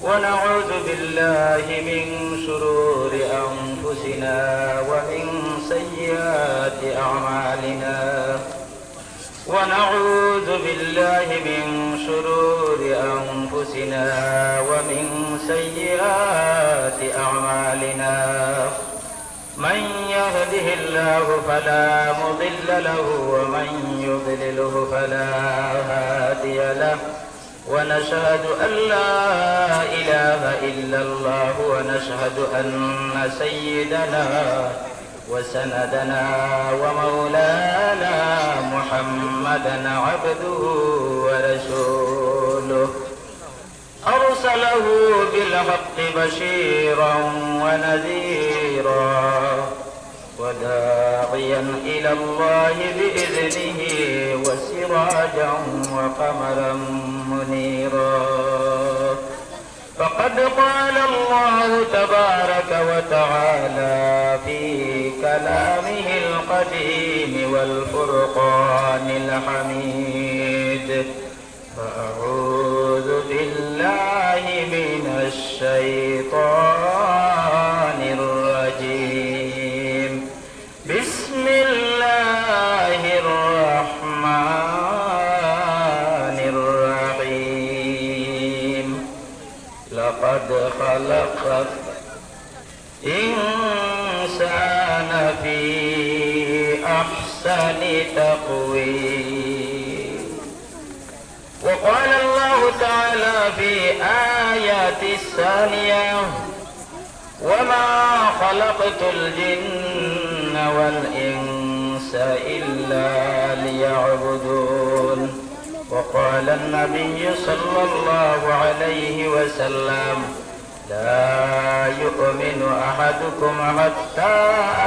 ونعوذ بالله من شرور أنفسنا ومن سيئات أعمالنا ونعوذ بالله من شرور أنفسنا ومن سيئات أعمالنا من يهده الله فلا مضل له ومن يضلله فلا هادي له ونشهد أن لا إله إلا الله ونشهد أن سيدنا وسندنا ومولانا محمدا عبده ورسوله أرسله بالحق بشيرا ونذيرا وداعيا إلى الله بإذنه وسراجا وقمرا منيرا فقد قال الله تبارك وتعالى في كلامه القديم والفرقان الحميد فأعوذ بالله من الشيطان الرجيم بسم الله الرحمن الرحيم لقد خلق الإنسان في أحسن تقويم وقال الله تعالى في آيات الثانية وما خلقت الجن والإنس إلا ليعبدون وقال النبي صلى الله عليه وسلم لا يؤمن أحدكم حتى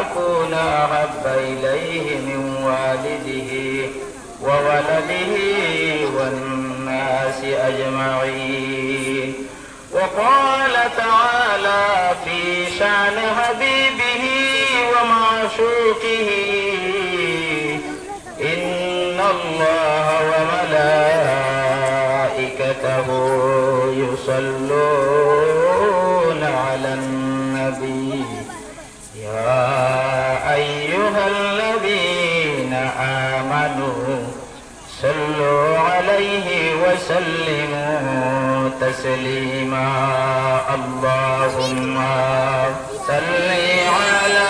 أكون أحب إليه من والده وولده والناس أجمعين وقال تعالى في شأن حبيبه ومعشوقه إن الله وملائكته يصلون على النبي يا أيها الذين آمنوا صلوا عليه وسلموا تسليما اللهم صل على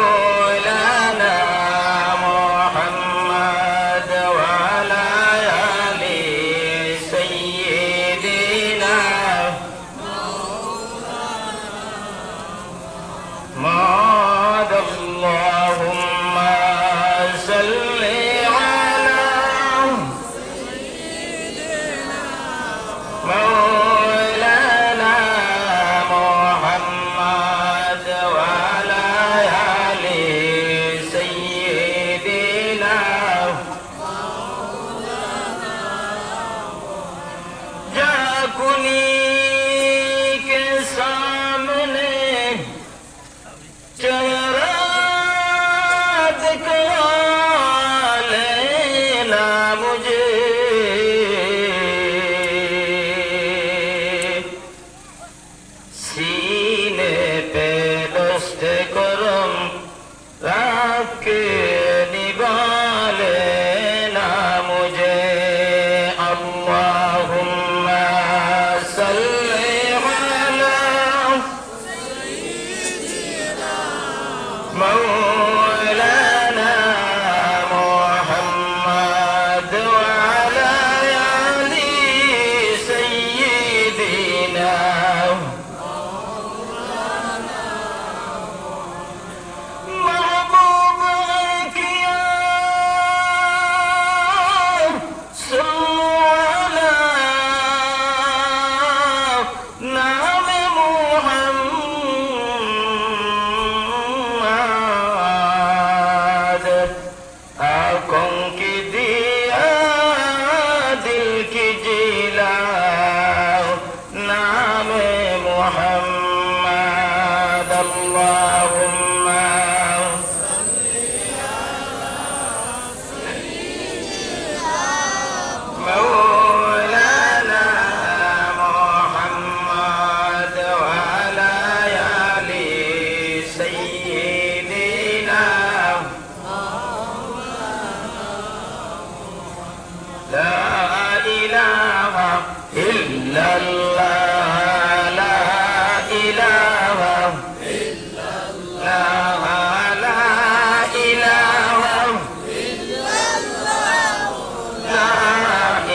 مولانا محمد وعلى آل سيدنا محمد اللهم صل على مولانا محمد وعلى آل illallah, la ilaha illallah, la ilaha illallah, la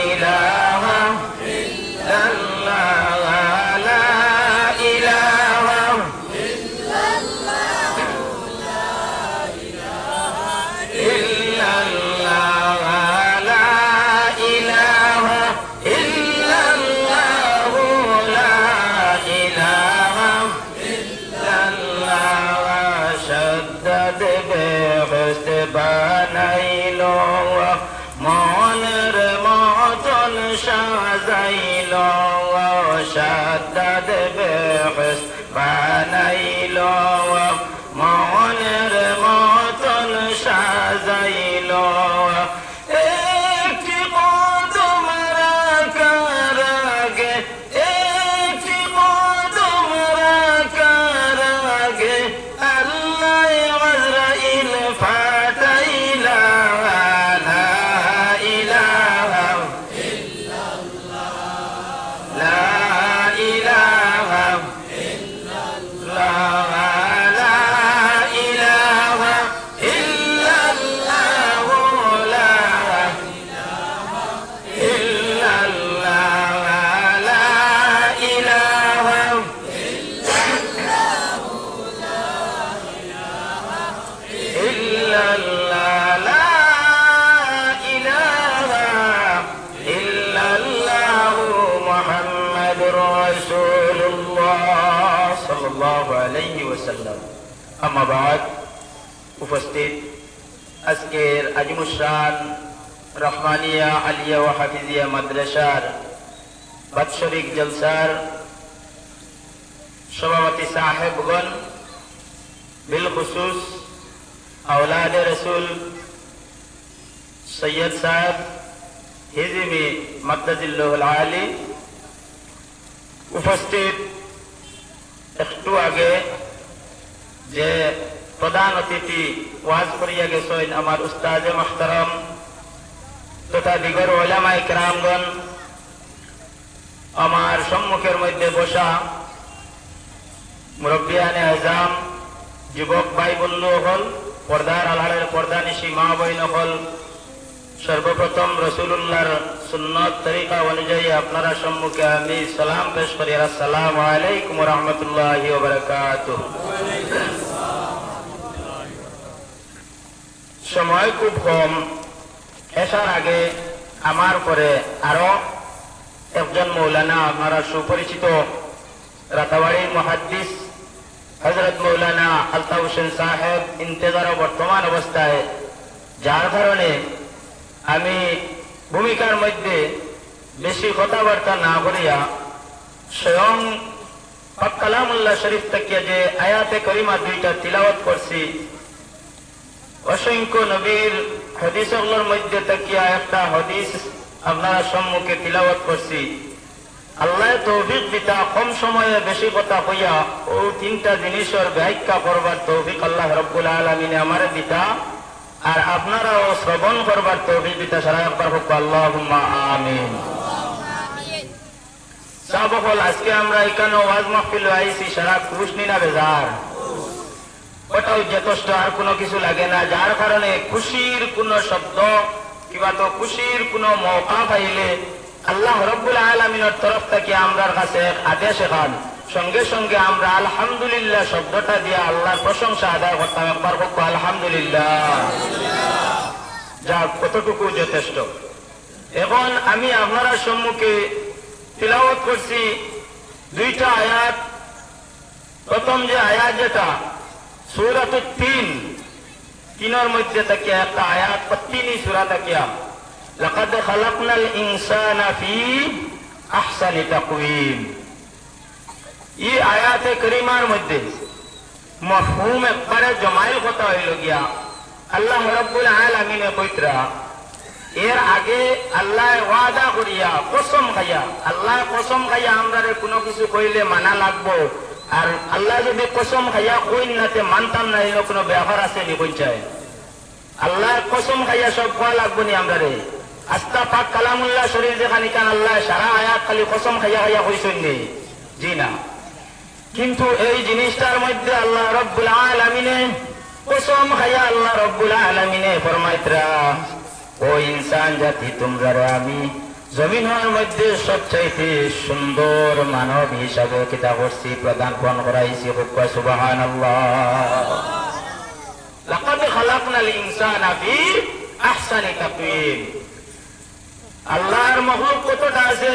ilaha illallah, la ilaha বানাইলো মনের মতন সাজাইলো সাদ্দাদ বেহেশত বানাইলো মনের মতন সাজাইলো একটি কদম রাখার আগে একটি কদম রাখার আগে আল্লাহ আজরাইল ফাটাইলা লা ইলাহা ইল্লাল্লাহ, লা ইলাহা ইল্লাল্লাহ, লা ইলাহা ইল্লাল্লাহ, লা ইলাহা ইল্লাল্লাহ, লা ইলাহা illallah, la ilaha illallah, Muhammadur Rasulullah sallallahu alayhi wa sallam. Amma ba'd, উপস্থিত আজকের আজিমুশান রহমানিয়া আলিয়া ওয়া হাফিজিয়া মাদ্রাসার বাৎসরিক জলসার সভাপতি সাহেবগণ, বিলখুসুস औलाद रसूल सैयद साहब हिजमी मद्दजिल्लाहुल आली, उपस्थित একটু আগে যে প্রধান অতিথি ওয়াজ করিয়া গেছেন আমার উস্তাদে মুহতারাম তথা দিগর উলামা ইকরামগণ, আমার সম্মুখের মধ্যে বসা মুরব্বিয়ানে আজম, যুবক ভাই বন্ধু হল, পর্দার আড়ালের পর্দানিশী মা বইন হল, সর্বপ্রথম রসুলুল্লাহর সুন্নত তরিকা অনুযায়ী আপনারা সম্মুখে আমি সালাম পেশ করি। আসসালামু আলাইকুম ওয়া রাহমাতুল্লাহি ওয়া বারাকাতুহু। সময় খুব কম, এসার আগে আমার পরে আরো একজন মৌলানা, আপনারা সুপরিচিত রাতাবাড়ির মুহাদ্দিস হযরত মৌলানা আলতাফ হোসেন সাহেব ইন্তেজার বর্তমান অবস্থায়, যার কারণে আমি ভূমিকার মধ্যে বেশি কথাবার্তা না করিয়া স্বয়ং পাক কালামুল্লাহ শরীফ থেকে যে আয়াতে করিমা দুইটা তিলাওয়াত করছি, অসংখ্য নবীর হাদিসগুলোর মধ্যে তাকিয়া একটা হাদিস আপনারা সম্মুখে তিলাওয়াত করছি। আল্লাহ তৌফিক দিতা কম সময়ে বেশি কথা কইয়া ও তিনটা জিনিসের ব্যাখ্যা করবার তৌফিক আল্লাহ রব্বুল আলামিন আমারে দিতা, আর আপনারাও শ্রবণ করবার তৌফিক দিতা। সারা একবার হোক আল্লাহুম্মা আমিন। সাবকল, আজকে আমরা এখানে ওয়াজ মাহফিল আইছি, সারা খুশ নিনা বেজার, ওটাও যথেষ্ট, আর কোনো কিছু লাগে না। যার কারণে খুশির কোনো শব্দ কিংবা তো খুশির কোনো মৌকা পাইলে আল্লাহ রব্বুল আলামিনের তরফ থেকে আমরার কাছে আদেশ খান, সঙ্গে সঙ্গে আমরা আলহামদুলিল্লাহ শব্দটা দিয়ে আল্লাহর প্রশংসা আদায় করতাম। একবার হোক আলহামদুলিল্লাহ। যা কতটুকু যথেষ্ট। এখন আমি আপনারা সম্মুখে তিলাওয়াত করছি দুইটা আয়াত। প্রথম যে আয়াত, যেটা সূরাতুত তিন, তিনের মধ্যে থেকে একটা আয়াত, তিনই সূরা তাকিয়া লাকাদ খালাকনাল ইনসানা ফি আহসানি তাকওয়িম। এই আয়াতে করিমার মধ্যে মফহুম একবারে জমাইল কথা হইল গিয়া আল্লাহ রাব্বুল আলামিনে কইতরা, এর আগে আল্লাহ ওয়াদা করিয়া কসম খাইয়া, আল্লাহ কসম খাইয়া আমরারে কোনো কিছু কইলে মানা লাগবো, আর আল্লাহ যদি কসম খাইয়া কইন নাতে মানতাম না, এর কোনো ব্যাপার আছে নি? কইছায় আল্লাহ কসম খাইয়া সব কোয়া লাগবো নি আমরারে? আস্তা পাক কালামুল্লাহ শরীফ যেখানে কান আল্লাহ সারা আয়াত খালি কসম খাইয়া খাইয়া কইছেন নি? জি না। কিন্তু এই জিনিসটার মধ্যে আল্লাহ রব্বুল আলামিনে কসম খাইয়া আল্লাহ রব্বুল আলামিনে ফরমাইতরা, ও ইনসান জাতি, তোমরা আমি জমিনের মধ্যে সবচাইতে সুন্দর মানব হিসাবে কিতা করছি, প্রদান করাইছি। সুবহানাল্লাহ। লাকাদ খালাকনাল ইনসানা ফি আহসানি তাকওয়িম। আল্লাহর মখলুক কতটা আছে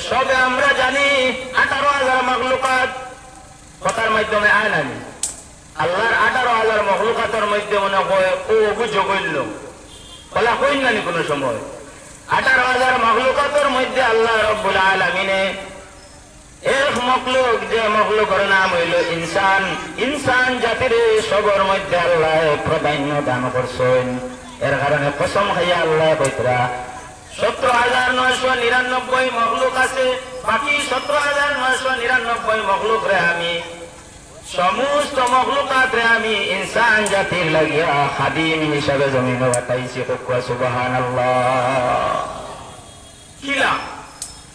সবে আমরা জানি। 18,000 মখলুকাত কথার মাধ্যমে আয় নামি। আল্লাহর 18,000 মখলুকাতের মধ্যে মনে হয় ও অভিযোগ হইল বলা হইল নানি কোন সময়। 18,000 মখলুকাতের মধ্যে আল্লাহ রব্বুল আলামিনে এক মখলুক, যে মখলুকের নাম হইল ইনসান। ইনসান জাতির সবর মধ্যে আল্লাহ প্রাধান্য দান করছেন। এর কারণে কসম খাইয়া আল্লাহ কইতরা 17,999 মখলুক আছে, বাকি 17,999 মখলুক রে আমি, সমস্ত মখলুকাত রে আমি ইনসান জাতির লাগিয়া খাদিম হিসাবে জমিনে পাঠাইছি। সুবহানাল্লাহ। কিলা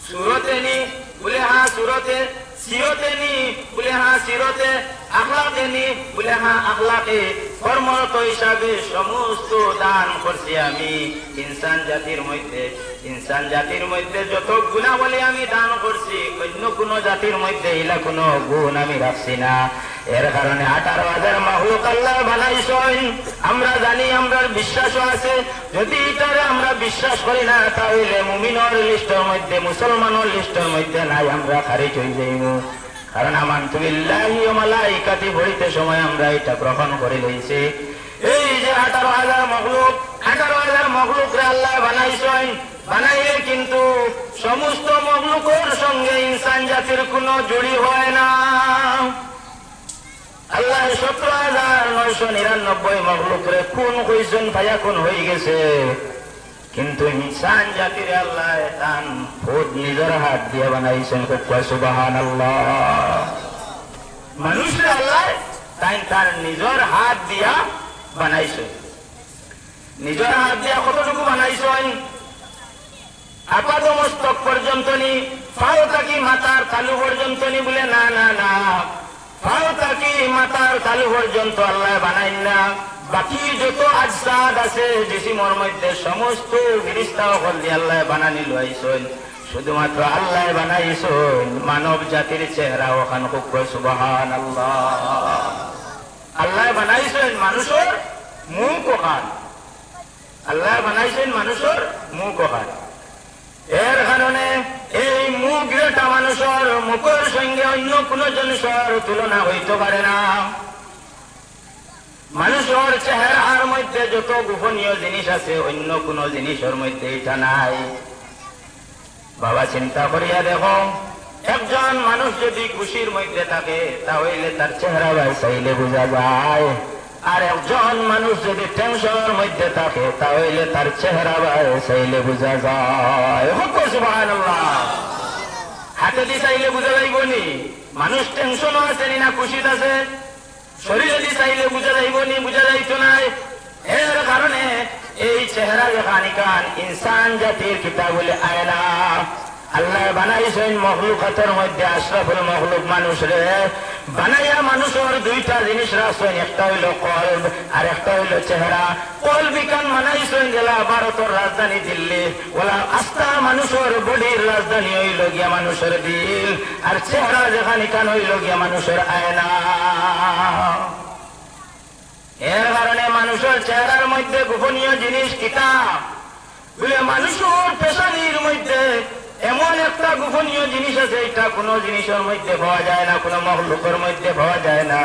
সুরতে নি বলে হ্যাঁ সুরতে, সিরতে নি বলে হ্যাঁ সিরতে, আখলাকে নি বলে হ্যাঁ আখলাকে, কর্মরত হিসাবে সমস্ত দান করছি আমি ইনসান জাতির মধ্যে। ইনসান জাতির মধ্যে যত গুণাবলী আমি দান করছি, অন্য কোন জাতির মধ্যে ইলা কোন গুণ আমি রাখছি না। এর কারণে 18,000 মখলুক আল্লাহ বানাইছেন। আমরা জানি, আমরা বিশ্বাসও আছে। যদি এটারে আমরা বিশ্বাস করি না, তাহলে মুমিনের লিস্টের মধ্যে, মুসলমানের লিস্টের মধ্যে নাই, আমরা খারিজ হয়ে যাইব। কারণ আমানতু বিল্লাহি ওয়া মালাইকাতি পড়িতে সময় আমরা এটা গ্রহণ করে লইছি। এই যে 18,000 মখলুক, 18,000 মখলুক রে আল্লাহ বানাইছেন। বানাইলে কিন্তু সমস্ত মখলুকের সঙ্গে ইনসান জাতির কোনো জুড়ি হয় না। আল্লাহ 17,999 মখলুক রে কোন কইছেন ভাইয়া কোন হয়ে গেছে, কিন্তু ইনসান জাতির আল্লাহ তান খুদ নিজের হাত দিয়ে বানাইছেন। সুবহানাল্লাহ। মানুষের আল্লাহ তাই তার নিজের হাত দিয়া বানাইছে। নিজের হাত দিয়া কতটুকু বানাইছেন? আপাদ মস্তক পর্যন্ত নি, পাও থাকি মাথার তালু পর্যন্ত নি বলে না না না, পাও থাকি মাথার তালু পর্যন্ত আল্লাহ বানাইন না। বাকি যত আজসাদ আছে জিসিমর মধ্যে সমস্ত ফেরেশতা হল দিয়ে আল্লাহ বানানি লইছেন। শুধুমাত্র আল্লাহ বানাইছেন মানব জাতির চেহারা ওখান খুব। সুবহানাল্লাহ। আল্লাহ বানাইছেন মানুষের মুখ ওখান, আল্লাহ বানাইছেন মানুষের মুখ ওখান। এর কারণে এই মুখ যেটা মানুষের মুখের সঙ্গে অন্য কোন জিনিসের তুলনা হইতে পারে না। মানুষের চেহারার মধ্যে যত গোপনীয় জিনিস আছে অন্য কোন জিনিসের মধ্যে এটা নাই। বাবা চিন্তা করিয়া দেখো, একজন মানুষ যদি খুশির মধ্যে থাকে তাহলে তার চেহারা চাইলে বোঝা যায়। আর একজন মানুষ যদি টেনশনের মধ্যে থাকে তাহলে তার চেহারা চাইলে বোঝা যায়। সুবহানাল্লাহ। হাতে দিয়ে চাইলে বোঝা যাইব নি মানুষ টেনশনও আছে না খুশিতে আছে? শরীরে দিয়ে চাইলে বোঝা যাইব নি? বোঝা যাইতো নাই। এর কারণে এই চেহারা যেখানে কান ইনসান জাতির কিতাবুল আয়না আল্লাহ বানাইছেন মখলুকাতের মধ্যে আশরাফুল মখলুক মানুষ রে বানাইয়া মানুষের দুইটা জিনিস রাখছেন, একটা হইল কলব আর একটা হইল চেহারা। কলব বিকান বানাইছেন জেলা ভারতের রাজধানী দিল্লি, ওলা আস্থা মানুষের বডির রাজধানী হইল গিয়া মানুষের দিল, আর চেহারা যেখানে কান হইল গিয়া মানুষের আয়না। এর কারণে মানুষের চেহারার মধ্যে গোপনীয় জিনিস কিতাব বলে মানুষের পেশানির মধ্যে এমন একটা গোপনীয় জিনিস আছে, এটা কোন জিনিসের মধ্যে পাওয়া যায় না, কোন মখলুকের মধ্যে পাওয়া যায় না।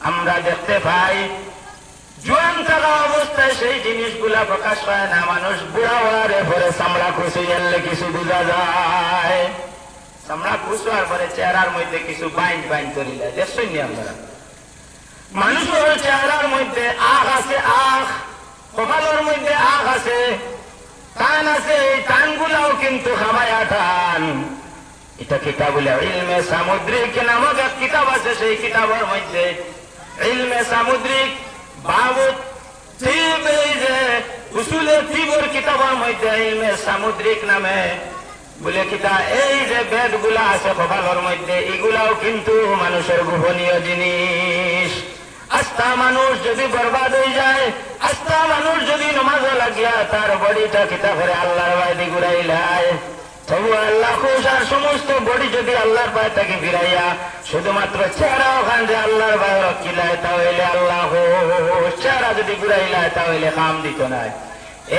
আমরা দেখতে পাই জোয়ান থাকা অবস্থায় সেই জিনিসগুলা প্রকাশ পায় না। মানুষ বুড়া হওয়ার পরে চামড়া খুশি গেলে কিছু বোঝা যায়। চামড়া খুশার পরে চেহারার মধ্যে কিছু বাইন বাইন করিলে দেখছেন নি আমরা? মানুষের চেহারার মধ্যে আখ আছে, আখ কপালের মধ্যে আখ আছে, টান আছে, এই টানগুলাও কিন্তু খামায়া টান। এটা কিতাবুল ইলমে সামুদ্রিক নামক এক কিতাব আছে, সেই কিতাবের মধ্যে ইলমে সামুদ্রিক বাবদ এই যে উসুলে তিবর কিতাবের মধ্যে ইলমে সামুদ্রিক নামে বলে কিতা এই যে বেদ গুলা আছে কপালের মধ্যে এগুলাও কিন্তু মানুষের গোপনীয় জিনিস। আস্থা মানুষ যদি বরবাদ হয়ে যায়, আস্থা মানুষ যদি নমাজে লাগিয়া তার বডিটা কিতা করে আল্লাহর বাইরে ঘুরাইলায়, তবু আল্লাহ খুশ। আর সমস্ত বডি যদি আল্লাহর পায়ে তাকে ফিরাইয়া শুধুমাত্র চেহারা ওখান যে আল্লাহর বাইরে রক্ষিলায় তাহলে আল্লাহ খুশ। চেহারা যদি ঘুরাইলায় তাহলে কাম দিত নাই।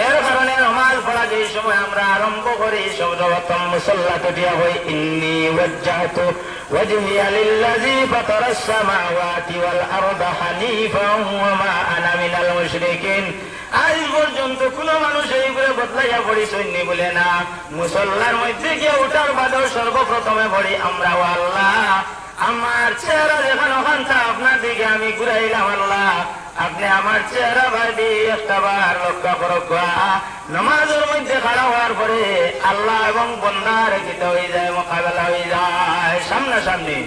এর কারণে নমাজ পড়া যে সময় আমরা আরম্ভ করি সর্বপ্রথম মুসাল্লাতে দিয়া হই ইন্নী ওয়াজ্জাহতু ওয়াজহিয়া লিল্লাযী ফাতারাস সামাওয়াতি ওয়াল আরদা হানিফান ওয়া মা আনা মিনাল মুশরিকিন। আজ পর্যন্ত কোন মানুষ এইগুলো বদলাইয়া পড়িছনি বলে না। মুসল্লার মধ্যে গিয়ে উঠার বাদেও সর্বপ্রথমে পড়ি আমরা ও আল্লাহ আমার চেহারা যেখানে ওখান আপনার দিকে আমি ঘুরাইলাম, আল্লাহ আপনি আমার চেহারা ভাবি একটা বার লক্ষ্য করক। নামাজের মধ্যে খাড়া হওয়ার পরে আল্লাহ এবং বন্দার গীতা হয়ে যায়, মোকাবেলা হয়ে যায় সামনাসামনি।